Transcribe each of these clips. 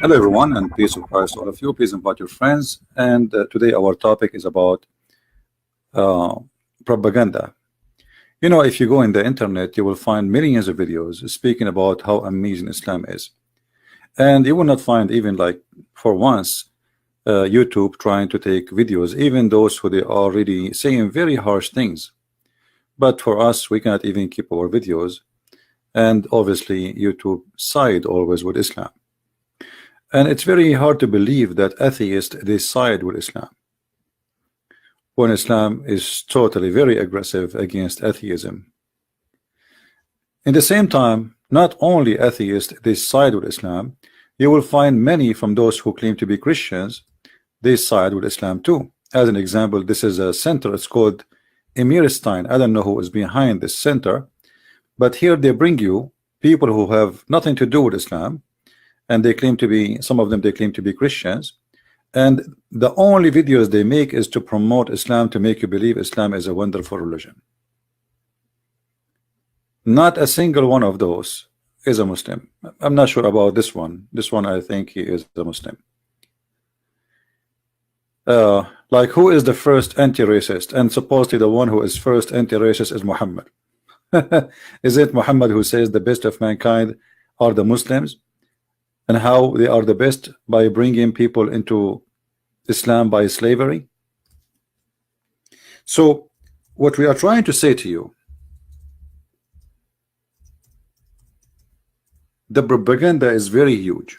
Hello everyone, and peace of Christ to all of you. Please invite your friends. And today our topic is about propaganda. You know, if you go in the internet, you will find millions of videos speaking about how amazing Islam is, and you will not find even like for once YouTube trying to take videos, even those who they are already saying very harsh things. But for us, we cannot even keep our videos, and obviously YouTube side always with Islam. And it's very hard to believe that atheists they side with Islam when Islam is totally very aggressive against atheism. In the same time, not only atheists they side with Islam, you will find many from those who claim to be Christians they side with Islam too. As an example, this is a center, it's called Emirstein. I don't know who is behind this center, but here they bring you people who have nothing to do with Islam, and they claim to be, some of them they claim to be Christians, and the only videos they make is to promote Islam, to make you believe Islam is a wonderful religion. Not a single one of those is a Muslim. I'm not sure about this one. This one I think he is a Muslim. Like, who is the first anti-racist? And supposedly the one who is first anti-racist is Muhammad. Is it Muhammad who says the best of mankind are the Muslims? And how they are the best? By bringing people into Islam by slavery. So what we are trying to say to you, the propaganda is very huge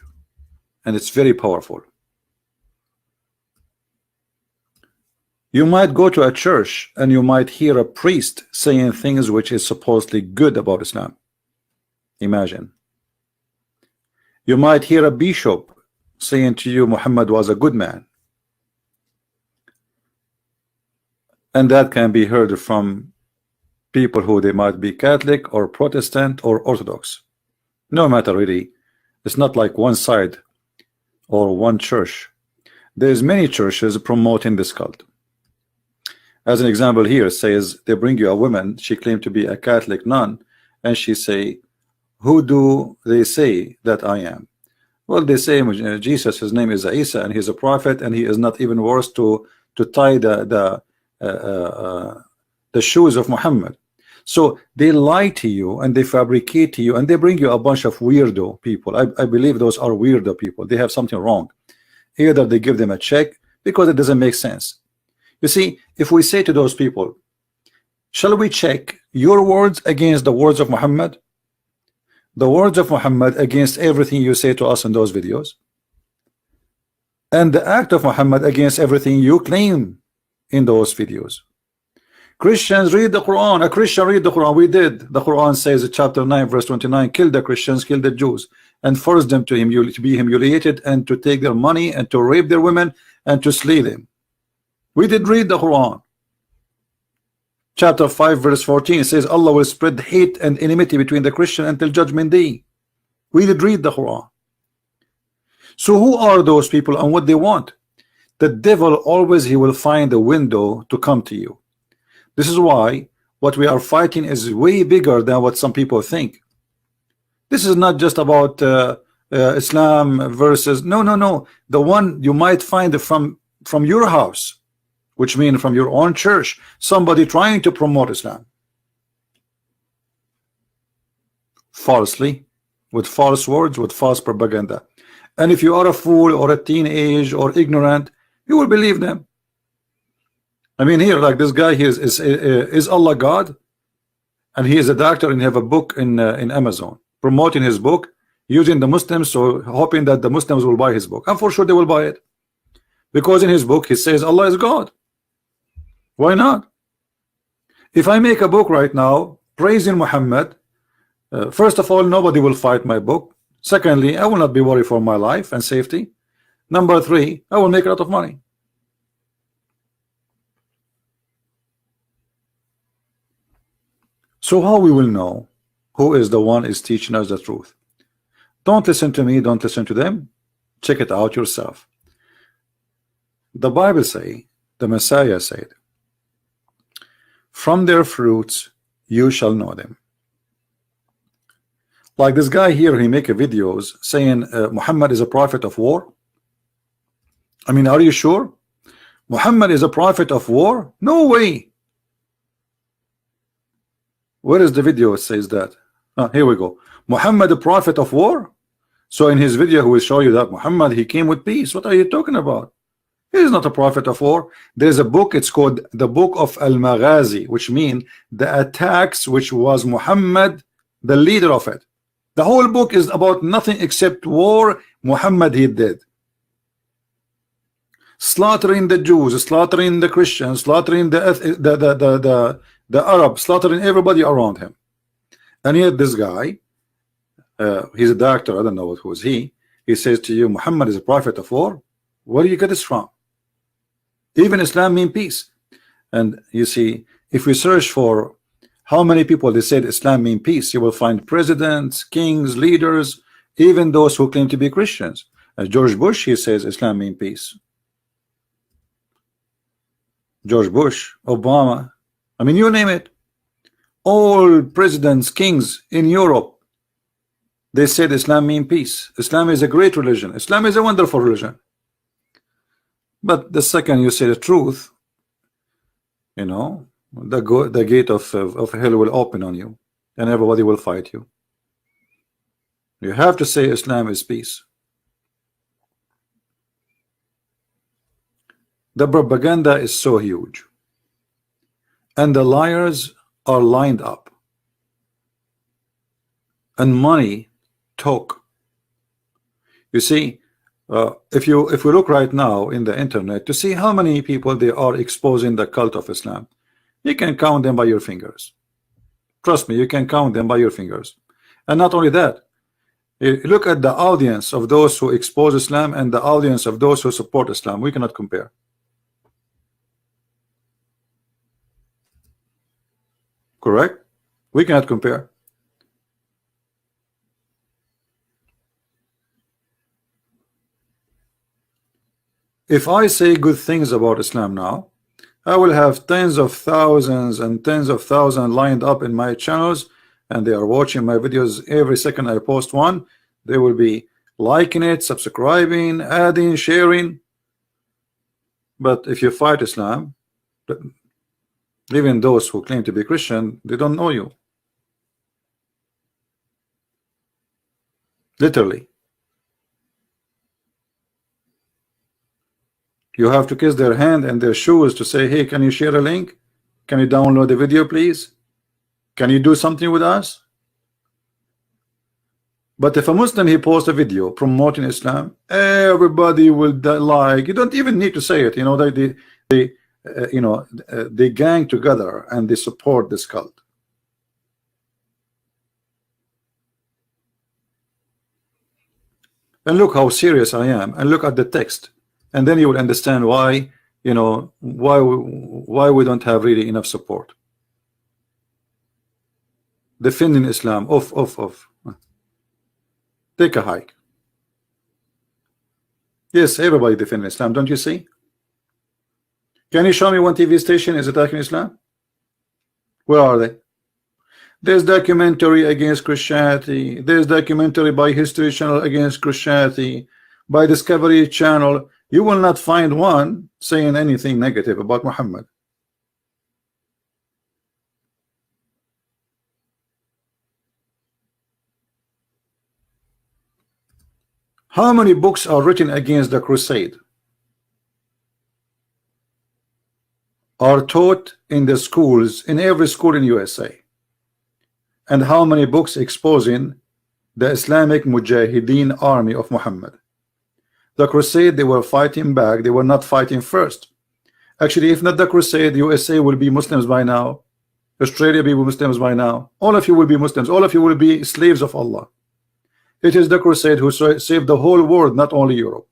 and it's very powerful. You might go to a church and you might hear a priest saying things which is supposedly good about Islam. Imagine. You might hear a bishop saying to you Muhammad was a good man, and that can be heard from people who they might be Catholic or Protestant or Orthodox. No matter really, it's not like one side or one church. There's many churches promoting this cult. As an example here, it says they bring you a woman, she claimed to be a Catholic nun, and she say, who do they say that I am? Well, they say Jesus, his name is Isa, and he's a prophet, and he is not even worth to tie the shoes of Muhammad. So they lie to you and they fabricate to you, and they bring you a bunch of weirdo people. I believe those are weirdo people. They have something wrong. Either they give them a check because it doesn't make sense. You see, if we say to those people, shall we check your words against the words of Muhammad? The words of Muhammad against everything you say to us in those videos, and the act of Muhammad against everything you claim in those videos. Christians read the Quran. A Christian read the Quran. We did. The Quran says, chapter 9 verse 29, kill the Christians, kill the Jews, and force them to be humiliated, and to take their money, and to rape their women, and to slay them. We did read the Quran. Chapter 5 verse 14 says Allah will spread hate and enmity between the Christian until judgment day. We did read the Quran. So who are those people and what they want? The devil always, he will find a window to come to you. This is why what we are fighting is way bigger than what some people think. This is not just about Islam versus no. The one you might find from your house, which means from your own church, somebody trying to promote Islam falsely, with false words, with false propaganda. And if you are a fool or a teenage or ignorant, you will believe them. I mean, here, like this guy, is Allah God? And he is a doctor and have a book in Amazon promoting his book, using the Muslims, so hoping that the Muslims will buy his book. And for sure they will buy it, because in his book he says Allah is God. Why not? If I make a book right now praising Muhammad, first of all, nobody will fight my book. Secondly, I will not be worried for my life and safety. Number three, I will make a lot of money. So how we will know who is the one is teaching us the truth? Don't listen to me, don't listen to them. Check it out yourself. The Bible say, the Messiah said, from their fruits you shall know them. Like this guy here, he make a videos saying Muhammad is a prophet of war. I mean, are you sure Muhammad is a prophet of war? No way. Where is the video that says that? Here we go. Muhammad a prophet of war? So in his video he will show you that Muhammad, he came with peace. What are you talking about? He is not a prophet of war. There's a book, it's called the Book of Al-Maghazi, which means the attacks which was Muhammad the leader of it. The whole book is about nothing except war Muhammad he did. Slaughtering the Jews, slaughtering the Christians, slaughtering the Arabs, slaughtering everybody around him. And yet this guy, he's a doctor, I don't know who is he says to you Muhammad is a prophet of war. Where do you get this from? Even Islam means peace. And you see, if we search for how many people they said Islam means peace, you will find presidents, kings, leaders, even those who claim to be Christians. George Bush, he says Islam means peace. George Bush, Obama, I mean, you name it. All presidents, kings in Europe, they said Islam means peace. Islam is a great religion. Islam is a wonderful religion. But the second you say the truth, you know, the gate of hell will open on you, and everybody will fight you. You have to say Islam is peace. The propaganda is so huge, and the liars are lined up, and money talk. You see, if we look right now in the internet to see how many people they are exposing the cult of Islam, you can count them by your fingers. Trust me, you can count them by your fingers. And not only that, you look at the audience of those who expose Islam and the audience of those who support Islam. We cannot compare. Correct? We cannot compare. If I say good things about Islam now, I will have tens of thousands and tens of thousands lined up in my channels, and they are watching my videos every second I post one. They will be liking it, subscribing, adding, sharing. But if you fight Islam, even those who claim to be Christian, they don't know you. Literally. You have to kiss their hand and their shoes to say, hey, can you share a link? Can you download the video, please? Can you do something with us? But if a Muslim, he posts a video promoting Islam, everybody will like. You don't even need to say it. You know, they gang together and they support this cult. And look how serious I am, and look at the text, and then you will understand why, you know, why we don't have really enough support. Defending Islam, off. Take a hike. Yes, everybody defending Islam, don't you see? Can you show me one TV station is attacking Islam? Where are they? There's documentary against Christianity. There's documentary by History Channel against Christianity, by Discovery Channel. You will not find one saying anything negative about Muhammad. How many books are written against the crusade? Are taught in the schools, in every school in USA? And how many books exposing the Islamic Mujahideen army of Muhammad? The crusade, they were fighting back. They were not fighting first. Actually, if not the crusade, USA will be Muslims by now. Australia will be Muslims by now. All of you will be Muslims. All of you will be slaves of Allah. It is the crusade who saved the whole world, not only Europe.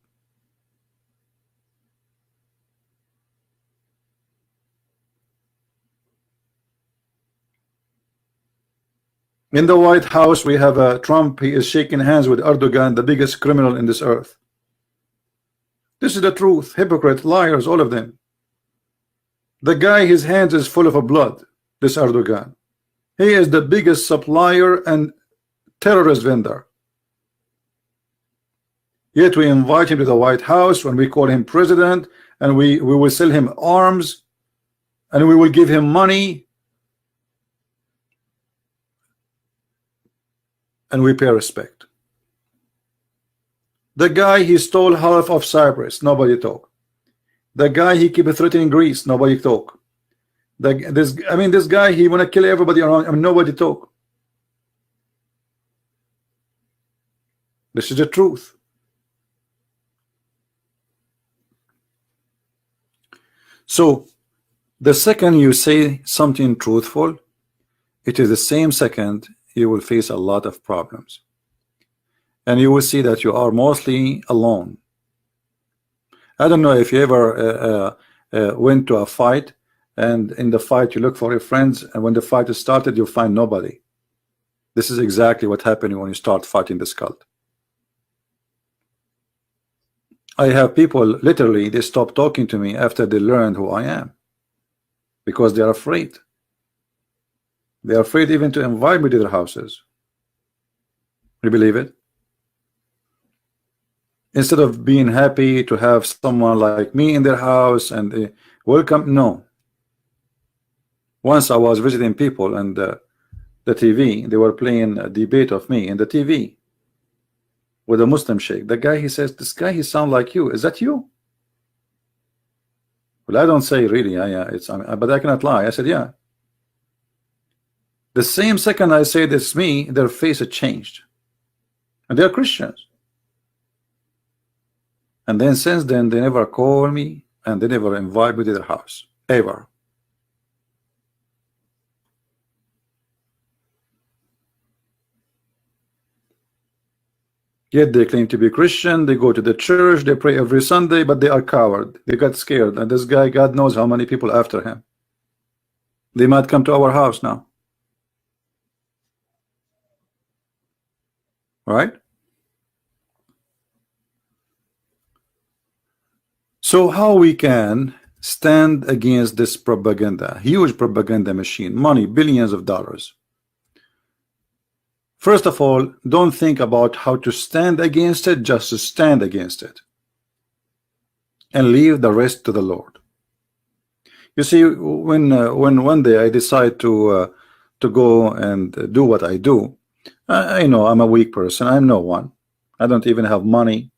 In the White House, we have Trump. He is shaking hands with Erdogan, the biggest criminal in this earth. This is the truth. Hypocrite, liars, all of them. The guy, his hands is full of blood, this Erdogan. He is the biggest supplier and terrorist vendor. Yet we invite him to the White House when we call him president, and we will sell him arms, and we will give him money, and we pay respect. The guy, he stole half of Cyprus, nobody talk. The guy, he keep threatening Greece, nobody talk. This guy, he wanna kill everybody around, nobody talk. This is the truth. So the second you say something truthful, it is the same second you will face a lot of problems, and you will see that you are mostly alone. I don't know if you ever went to a fight, and in the fight you look for your friends, and when the fight is started you find nobody. This is exactly what happened when you start fighting this cult. I have people literally, they stop talking to me after they learned who I am, because they are afraid. They are afraid even to invite me to their houses. You believe it? Instead of being happy to have someone like me in their house and welcome, no. Once I was visiting people, and the TV, they were playing a debate of me in the TV with a Muslim sheikh. The guy, he says, this guy, he sound like you. Is that you? Well, I don't say really. But I cannot lie. I said, yeah. The same second I say this me, their face had changed, and they're Christians. And then since then, they never call me, and they never invite me to their house ever. Yet they claim to be Christian, they go to the church, they pray every Sunday, but they are coward. They got scared, and this guy, God knows how many people after him. They might come to our house now. Right? So how we can stand against this propaganda, huge propaganda machine, money, billions of dollars? First of all, don't think about how to stand against it, just to stand against it and leave the rest to the Lord. You see, when one day I decide to go and do what I do, I know I'm a weak person. I'm no one. I don't even have money.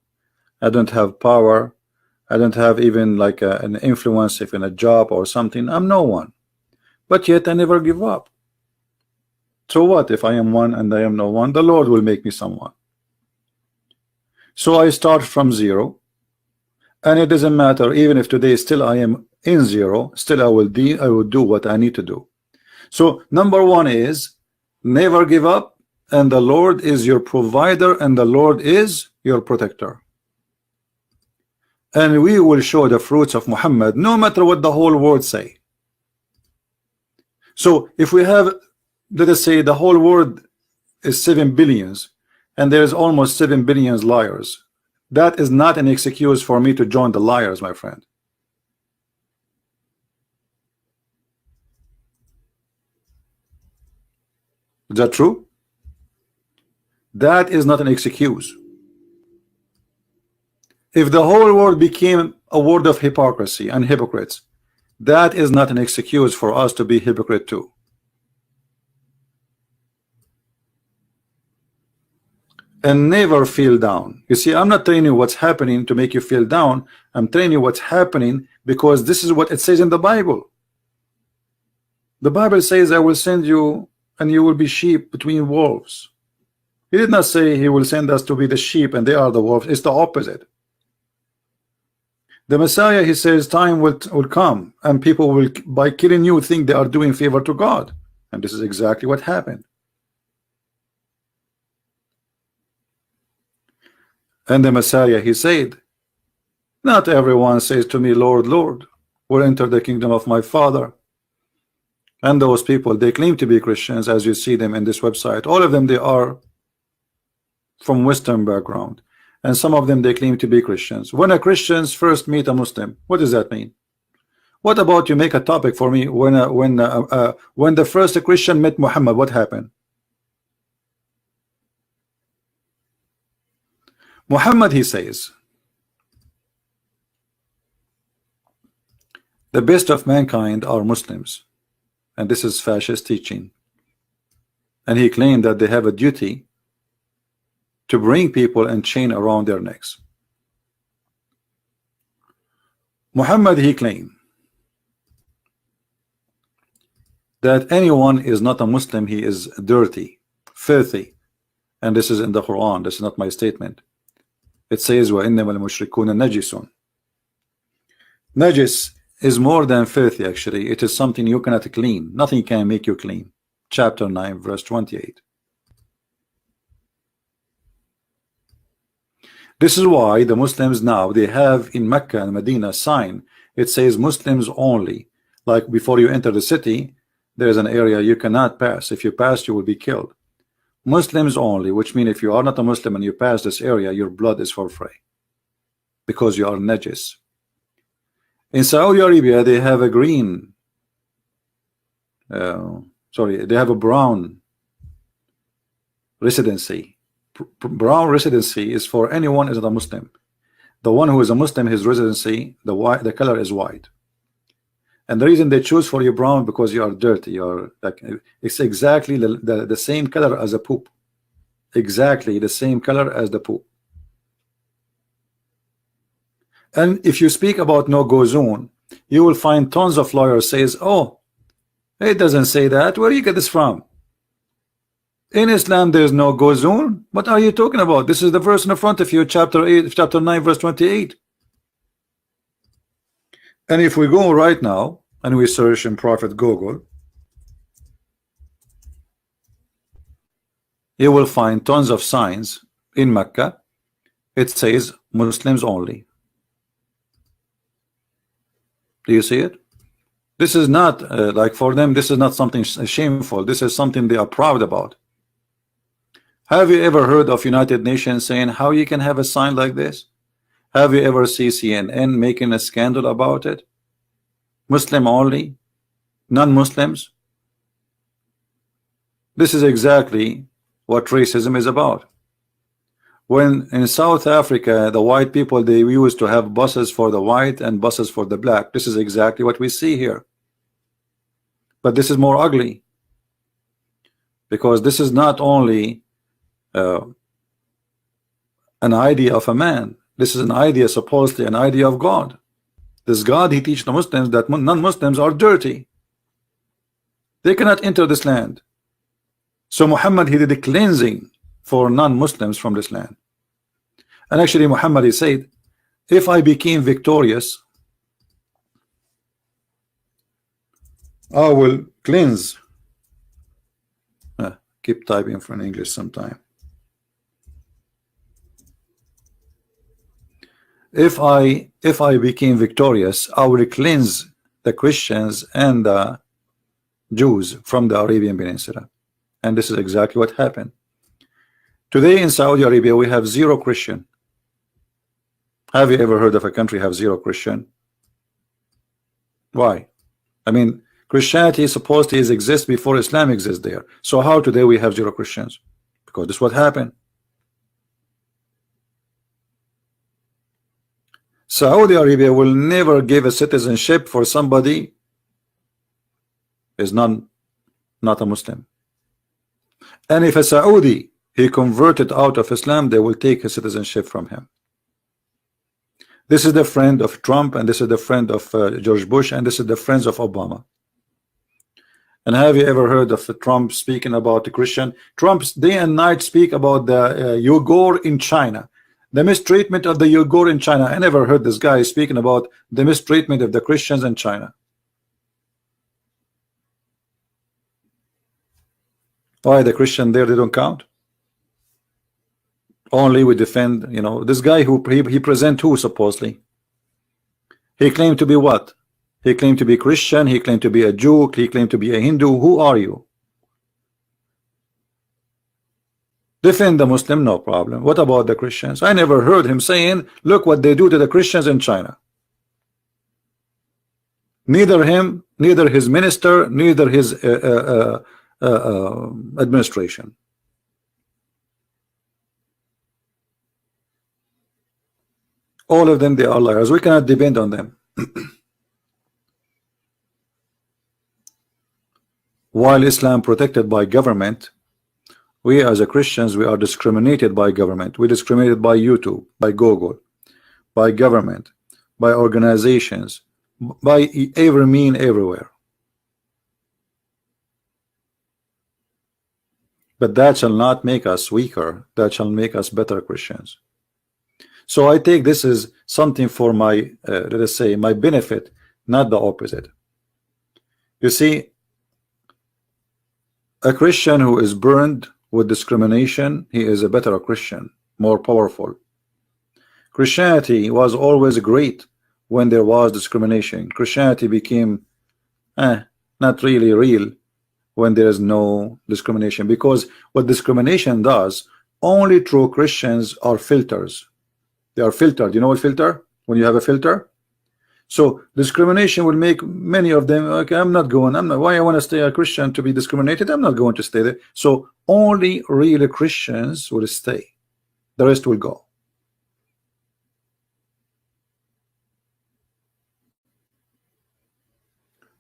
I don't have power. I don't have even like an influence, if in a job or something. I'm no one. But yet I never give up. So what if I am one and I am no one? The Lord will make me someone. So I start from zero, and it doesn't matter even if today still I am in zero, still I will do what I need to do. So number one is never give up, and the Lord is your provider, and the Lord is your protector. And we will show the fruits of Muhammad no matter what the whole world say. So if we have, let us say, the whole world is 7 billions, and there is almost 7 billion liars, that is not an excuse for me to join the liars, my friend. Is that true? That is not an excuse. If the whole world became a world of hypocrisy and hypocrites, that is not an excuse for us to be hypocrite too. And never feel down. You see, I'm not telling you what's happening to make you feel down. I'm telling you what's happening because this is what it says in the Bible. The Bible says, I will send you and you will be sheep between wolves. He did not say he will send us to be the sheep and they are the wolves. It's the opposite. The Messiah, he says, time will come and people will, by killing you, think they are doing favor to God. And this is exactly what happened. And the Messiah, he said, not everyone says to me, Lord, Lord, will enter the kingdom of my Father. And those people, they claim to be Christians, as you see them in this website. All of them, they are from Western background. And some of them, they claim to be Christians. When a Christians first meet a Muslim, what does that mean? What about you make a topic for me when the first Christian met Muhammad, what happened? Muhammad, he says, the best of mankind are Muslims, and this is fascist teaching. And he claimed that they have a duty to bring people and chain around their necks. Muhammad, he claimed that anyone is not a Muslim, he is dirty, filthy. And this is in the Quran, this is not my statement. It says, وَإِنَّمَا الْمُشْرِكُونَ نَجِسٌ. Najis is more than filthy, actually. It is something you cannot clean. Nothing can make you clean. Chapter 9, verse 28. This is why the Muslims now, they have in Mecca and Medina a sign. It says Muslims only. Like before you enter the city, there is an area you cannot pass. If you pass, you will be killed. Muslims only, which means if you are not a Muslim and you pass this area, your blood is for free, because you are najis. In Saudi Arabia, they have a green, they have a brown residency. Brown residency is for anyone who is not a Muslim. The one who is a Muslim, his residency, the color is white. And the reason they choose for you brown, because you are dirty. You are like, it's exactly the same color as a poop. Exactly the same color as the poop. And if you speak about no-go zone, you will find tons of lawyers says, oh, it doesn't say that. Where do you get this from? In Islam, there is no-go zone. What are you talking about? This is the verse in the front of you, chapter 9, verse 28. And if we go right now and we search in Prophet Google, you will find tons of signs in Mecca. It says Muslims only. Do you see it? This is not like for them, this is not something shameful. This is something they are proud about. Have you ever heard of United Nations saying how you can have a sign like this? Have you ever seen CNN making a scandal about it? Muslim only, non-Muslims. This is exactly what racism is about. When in South Africa, the white people, they used to have buses for the white and buses for the black. This is exactly what we see here. But this is more ugly, because this is not only an idea of a man. This is an idea, supposedly an idea of God. This God, he teaches the Muslims that non-Muslims are dirty. They cannot enter this land. So Muhammad, he did a cleansing for non-Muslims from this land. And actually Muhammad, he said, if I became victorious, I will cleanse. Keep typing for an English sometime. If I became victorious, I will cleanse the Christians and the Jews from the Arabian Peninsula. And this is exactly what happened. Today in Saudi Arabia, we have 0 Christian. Have you ever heard of a country have 0 Christian? Why? I mean, Christianity is supposed to exist before Islam exists there. So how today we have 0 Christians? Because this is what happened. Saudi Arabia will never give a citizenship for somebody is not a Muslim. And if a Saudi he converted out of Islam, they will take his citizenship from him. This is the friend of Trump, and this is the friend of George Bush, and this is the friends of Obama. And have you ever heard of Trump speaking about the Christian? Trump day and night speak about the Uyghur in China, the mistreatment of the Uyghur in China. I never heard this guy speaking about the mistreatment of the Christians in China. Why the Christian there, they don't count? Only we defend, you know, this guy who he present who supposedly? He claimed to be what? He claimed to be Christian, he claimed to be a Jew, he claimed to be a Hindu. Who are you? Defend the Muslim, no problem. What about the Christians? I never heard him saying, look what they do to the Christians in China. Neither him, neither his minister, neither his administration. All of them, they are liars. We cannot depend on them. While Islam protected by government, we as a Christians, we are discriminated by government. We discriminated by YouTube, by Google, by government, by organizations, by every mean, everywhere. But that shall not make us weaker. That shall make us better Christians. So I take this as something for my, let us say, my benefit, not the opposite. You see, a Christian who is burned with discrimination, he is a better Christian, more powerful. Christianity was always great when there was discrimination. Christianity became not really real when there is no discrimination, because what discrimination does, only true Christians are filters. They are filtered. You know what filter? When you have a filter. So discrimination will make many of them, okay, I'm not going, why I want to stay a Christian to be discriminated? I'm not going to stay there. So only real Christians will stay. The rest will go.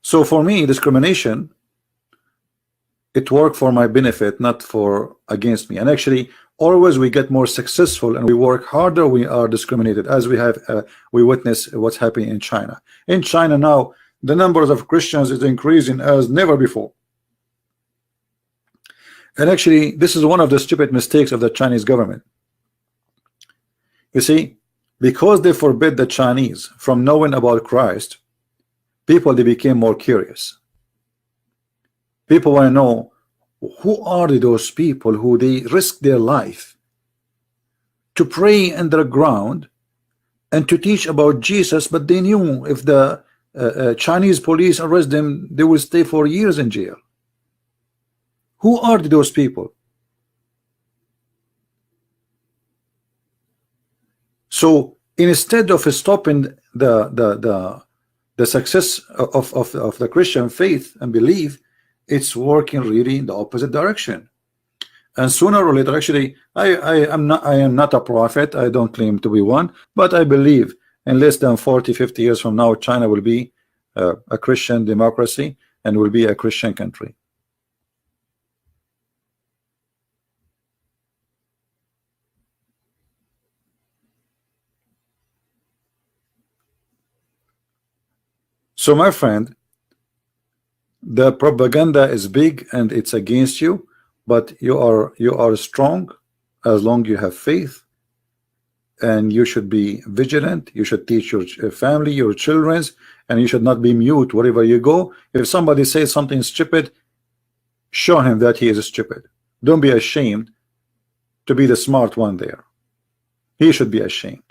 So for me, discrimination, it worked for my benefit, not for against me. And actually, always we get more successful and we work harder, we are discriminated, as we have we witness what's happening in China. In China now, the numbers of Christians is increasing as never before. And actually, this is one of the stupid mistakes of the Chinese government. You see, because they forbid the Chinese from knowing about Christ, people, they became more curious. People want to know, who are those people who they risk their life to pray underground and to teach about Jesus, but they knew if the Chinese police arrest them, they will stay for years in jail. Who are those people? So instead of stopping the success of the Christian faith and belief, it's working really in the opposite direction. And sooner or later, actually, I am not a prophet. I don't claim to be one, but I believe in less than 40-50 years from now, China will be a Christian democracy and will be a Christian country. So my friend, the propaganda is big and it's against you, but you are strong as long as you have faith, and you should be vigilant. You should teach your family, your children, and you should not be mute wherever you go. If somebody says something stupid, show him that he is stupid. Don't be ashamed to be the smart one there. He should be ashamed.